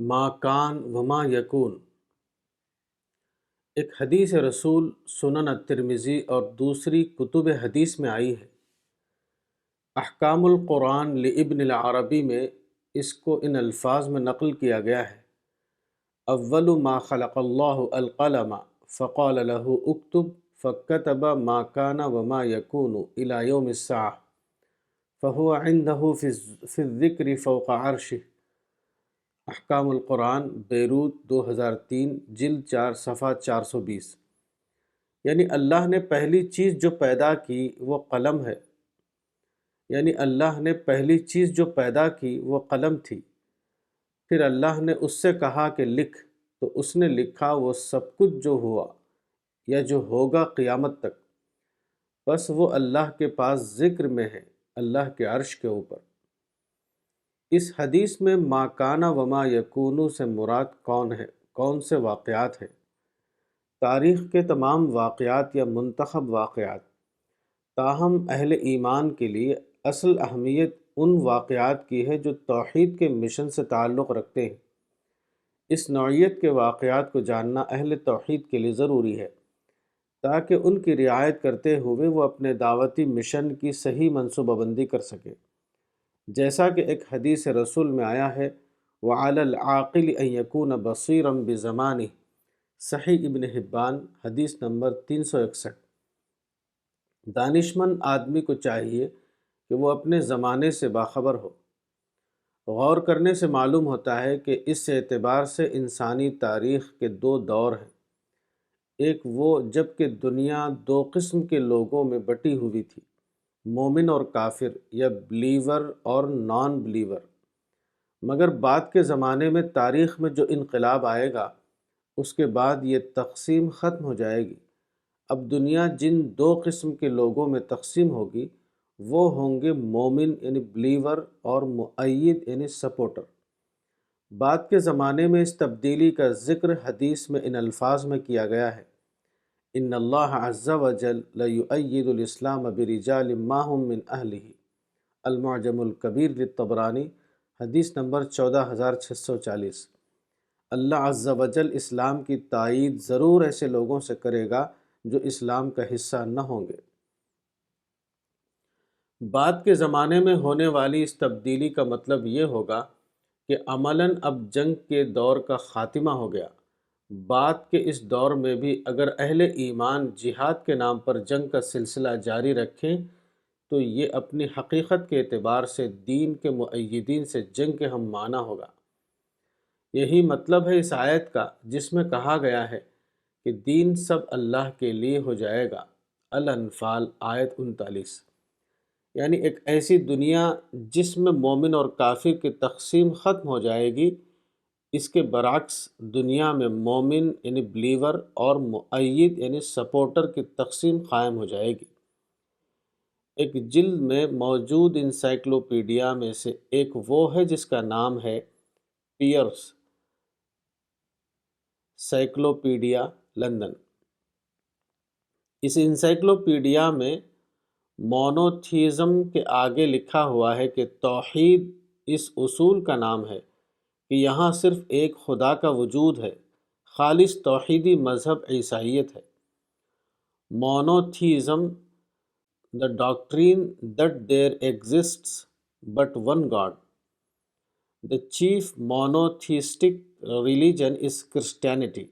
ما کان وما یکون۔ ایک حدیث رسول سنن الترمذی اور دوسری کتب حدیث میں آئی ہے۔ احکام القرآن لابن العربی میں اس کو ان الفاظ میں نقل کیا گیا ہے: اول ما خلق اللہ القلم فقال له اکتب فکتب ما کان وما یکون الی یوم الساعہ فہو عنده فی الذکر فوق عرشہ۔ احکام القرآن، بیروت، 2003، جلد 4، صفحہ 420۔ یعنی اللہ نے پہلی چیز جو پیدا کی وہ قلم ہے، اللہ نے پہلی چیز جو پیدا کی وہ قلم تھی۔ پھر اللہ نے اس سے کہا کہ لکھ، تو اس نے لکھا وہ سب کچھ جو ہوا یا جو ہوگا قیامت تک۔ بس وہ اللہ کے پاس ذکر میں ہے، اللہ کے عرش کے اوپر۔ اس حدیث میں ما کانا وما یکونو سے مراد کون سے واقعات ہیں؟ تاریخ کے تمام واقعات یا منتخب واقعات۔ تاہم اہل ایمان کے لیے اصل اہمیت ان واقعات کی ہے جو توحید کے مشن سے تعلق رکھتے ہیں۔ اس نوعیت کے واقعات کو جاننا اہل توحید کے لیے ضروری ہے تاکہ ان کی رعایت کرتے ہوئے وہ اپنے دعوتی مشن کی صحیح منصوبہ بندی کر سکیں۔ جیسا کہ ایک حدیث رسول میں آیا ہے: وَعَلَى الْعَاقِلِ أَن يَكُونَ بَصِيرًا بِزَمَانِهِ، صحیح ابن حبان، حدیث نمبر 361۔ دانشمند آدمی کو چاہیے کہ وہ اپنے زمانے سے باخبر ہو۔ غور کرنے سے معلوم ہوتا ہے کہ اس اعتبار سے انسانی تاریخ کے دو دور ہیں۔ ایک وہ جب کہ دنیا دو قسم کے لوگوں میں بٹی ہوئی تھی: مومن اور کافر، یا بلیور اور نان بلیور۔ مگر بعد کے زمانے میں تاریخ میں جو انقلاب آئے گا اس کے بعد یہ تقسیم ختم ہو جائے گی۔ اب دنیا جن دو قسم کے لوگوں میں تقسیم ہوگی وہ ہوں گے مومن بلیور اور مؤید سپورٹر۔ بعد کے زمانے میں اس تبدیلی کا ذکر حدیث میں ان الفاظ میں کیا گیا ہے: ان اللہ عز وجل لیؤید الاسلام برجال ما هم من اہلہ، المعجم الکبیر للطبرانی، حدیث نمبر 14640۔ اللہ عز وجل اسلام کی تائید ضرور ایسے لوگوں سے کرے گا جو اسلام کا حصہ نہ ہوں گے۔ بعد کے زمانے میں ہونے والی اس تبدیلی کا مطلب یہ ہوگا کہ عملاً اب جنگ کے دور کا خاتمہ ہو گیا۔ بعد کے اس دور میں بھی اگر اہل ایمان جہاد کے نام پر جنگ کا سلسلہ جاری رکھیں تو یہ اپنی حقیقت کے اعتبار سے دین کے مؤیدین سے جنگ کے ہم معنی ہوگا۔ یہی مطلب ہے اس آیت کا جس میں کہا گیا ہے کہ دین سب اللہ کے لیے ہو جائے گا۔ الانفال، آیت 39۔ یعنی ایک ایسی دنیا جس میں مومن اور کافر کی تقسیم ختم ہو جائے گی، اس کے برعکس دنیا میں مومن بلیور اور مؤید سپورٹر کی تقسیم قائم ہو جائے گی۔ ایک جلد میں موجود انسائکلوپیڈیا میں سے ایک وہ ہے جس کا نام ہے پیئرس سائیکلوپیڈیا لندن۔ اس انسائکلوپیڈیا میں مونوتھیزم کے آگے لکھا ہوا ہے کہ توحید اس اصول کا نام ہے کہ یہاں صرف ایک خدا کا وجود ہے۔ خالص توحیدی مذہب عیسائیت ہے۔ Monotheism, the doctrine that there exists but one God. The chief monotheistic religion is Christianity۔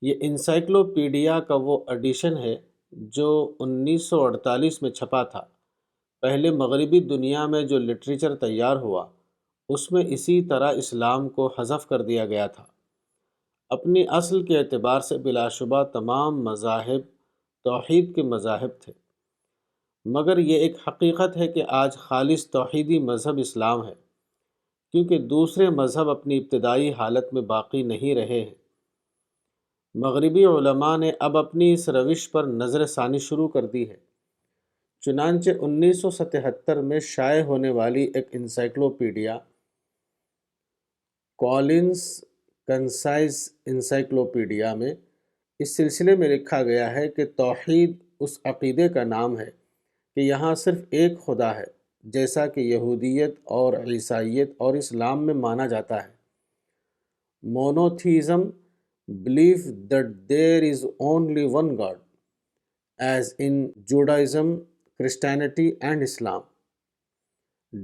یہ انسائکلوپیڈیا کا وہ ایڈیشن ہے جو 1948 میں چھپا تھا۔ پہلے مغربی دنیا میں جو لٹریچر تیار ہوا اس میں اسی طرح اسلام کو حذف کر دیا گیا تھا۔ اپنی اصل کے اعتبار سے بلا شبہ تمام مذاہب توحید کے مذاہب تھے، مگر یہ ایک حقیقت ہے کہ آج خالص توحیدی مذہب اسلام ہے، کیونکہ دوسرے مذہب اپنی ابتدائی حالت میں باقی نہیں رہے ہیں۔ مغربی علماء نے اب اپنی اس روش پر نظر ثانی شروع کر دی ہے۔ چنانچہ 1977 میں شائع ہونے والی ایک انسائکلوپیڈیا، کولنز کنسائز انسائکلوپیڈیا میں اس سلسلے میں لکھا گیا ہے کہ توحید اس عقیدے کا نام ہے کہ یہاں صرف ایک خدا ہے، جیسا کہ یہودیت اور عیسائیت اور اسلام میں مانا جاتا ہے۔ Monotheism, belief that there is only one God, as in Judaism, Christianity and Islam.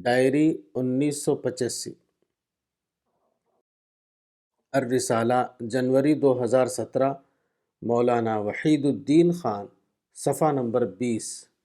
Diary 1985۔ الرسالہ جنوری 2017، مولانا وحید الدین خان، صفحہ نمبر 20۔